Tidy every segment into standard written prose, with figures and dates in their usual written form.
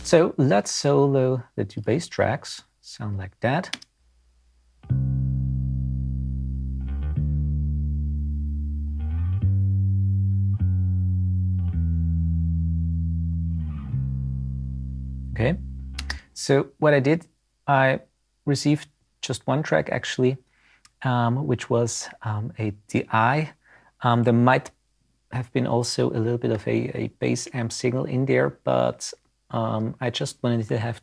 So let's solo the two bass tracks, sound like that. Okay, so what I did, I received just one track actually, which was a DI. There might have been also a little bit of a bass amp signal in there, but I just wanted to have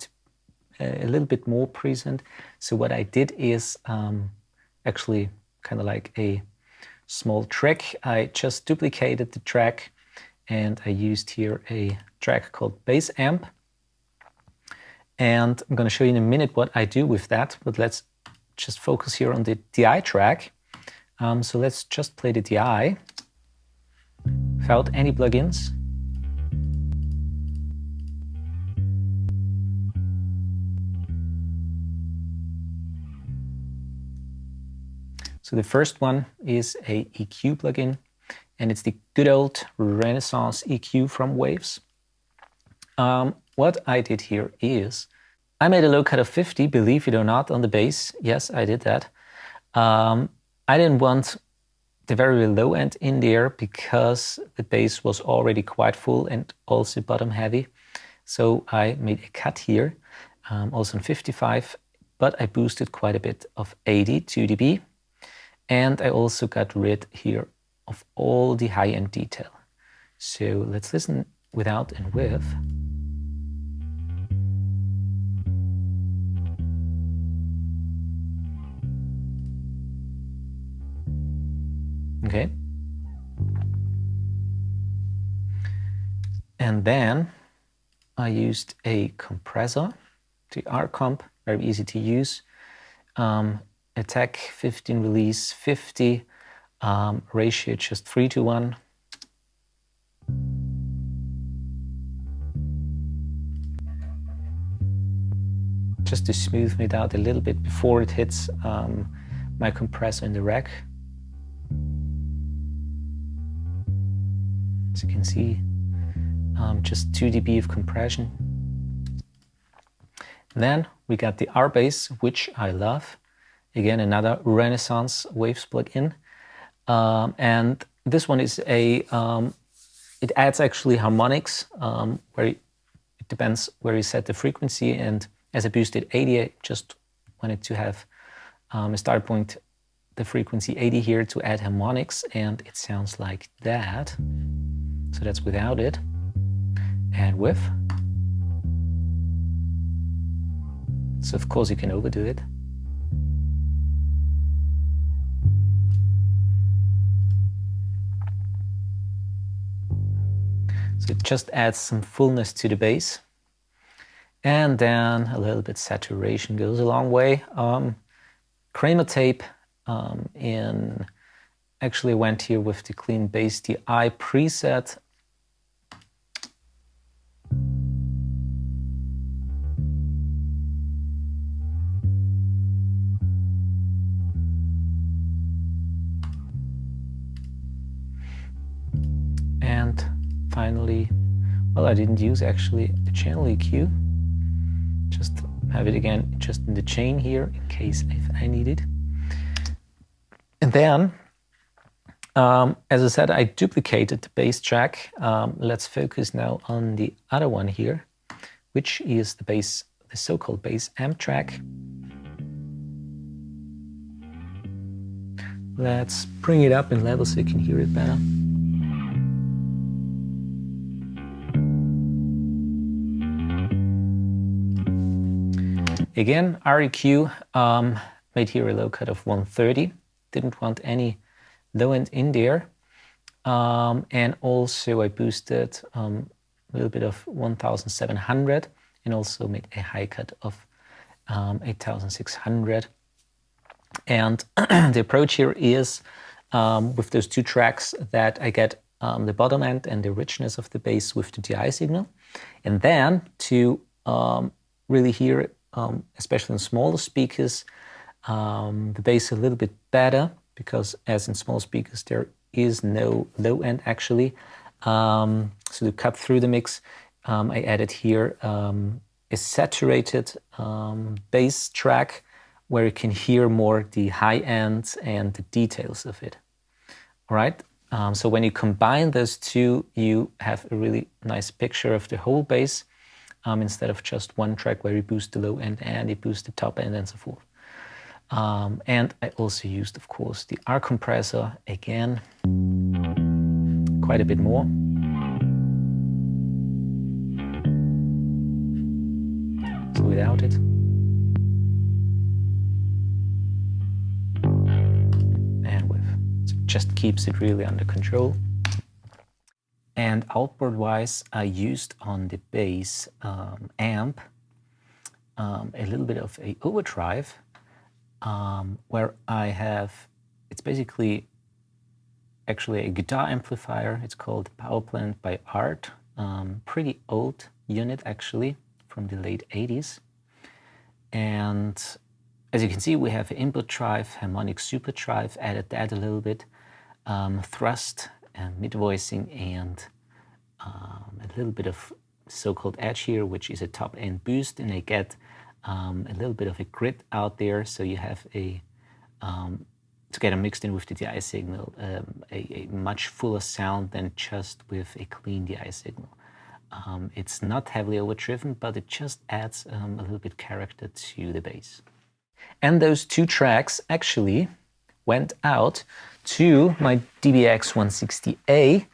a little bit more present. So what I did is actually kind of like a small trick. I just duplicated the track and I used here a track called Bass Amp. And I'm going to show you in a minute what I do with that, but let's just focus here on the DI track. So let's just play the DI without any plugins. So the first one is a EQ plugin, and it's the good old Renaissance EQ from Waves. What I did here is I made a low cut of 50, believe it or not, on the bass. Yes, I did that. I didn't want the very low end in there because the bass was already quite full and also bottom heavy. So I made a cut here, also on 55, but I boosted quite a bit of 80, 2 dB. And I also got rid here of all the high-end detail. So let's listen without and with. Okay. And then I used a compressor, the R-Comp, very easy to use. Attack 15, release 50, ratio just 3:1. Just to smooth it out a little bit before it hits my compressor in the rack. As you can see, just 2 dB of compression. And then we got the R-Bass, which I love. Again, another Renaissance Waves plugin. And this one is it adds actually harmonics, where it depends where you set the frequency. And as I boosted 80, I just wanted to have a start point, the frequency 80 here, to add harmonics, and it sounds like that. So that's without it. And with. So of course you can overdo it. So it just adds some fullness to the bass. And then a little bit saturation goes a long way. Kramer tape actually went here with the Clean Bass DI preset. And finally, well, I didn't use actually a channel EQ. Just have it again just in the chain here in case if I need it. And then, as I said, I duplicated the bass track. Let's focus now on the other one here, which is the so-called bass amp track. Let's bring it up in level so you can hear it better. Again, REQ made here a low cut of 130. Didn't want any low end in there. And also I boosted a little bit of 1700 and also made a high cut of 8600. And the approach here is with those two tracks that I get the bottom end and the richness of the bass with the DI signal. And then to really hear it, especially in smaller speakers, the bass a little bit better, because as in small speakers there is no low end actually. So to cut through the mix, I added here a saturated bass track where you can hear more the high ends and the details of it. All right. So when you combine those two, you have a really nice picture of the whole bass instead of just one track where you boost the low end and you boost the top end and so forth. And I also used, of course, the R compressor again, quite a bit more. So without it. And with. So it just keeps it really under control. And outboard-wise, I used on the bass amp a little bit of a overdrive, where I have, it's basically actually a guitar amplifier. It's called Powerplant by Art. Pretty old unit actually, from the late 80s. And as you can see, we have an input drive, harmonic super drive, added that a little bit, thrust and mid voicing, and a little bit of so-called edge here, which is a top end boost, and I get a little bit of a grit out there, so you have a together mixed in with the DI signal, a much fuller sound than just with a clean DI signal. It's not heavily overdriven, but it just adds a little bit character to the bass. And those two tracks actually went out to my DBX 160A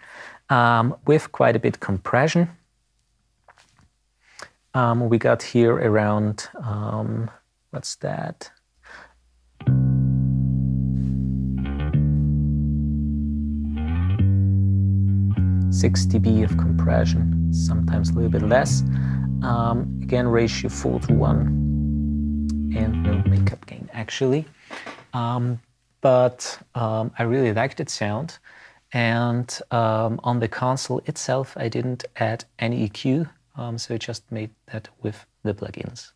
with quite a bit compression. We got here around, what's that? Six dB of compression, sometimes a little bit less. Again, ratio 4:1, and no makeup gain actually. But I really liked its sound, and on the console itself I didn't add any EQ, so I just made that with the plugins.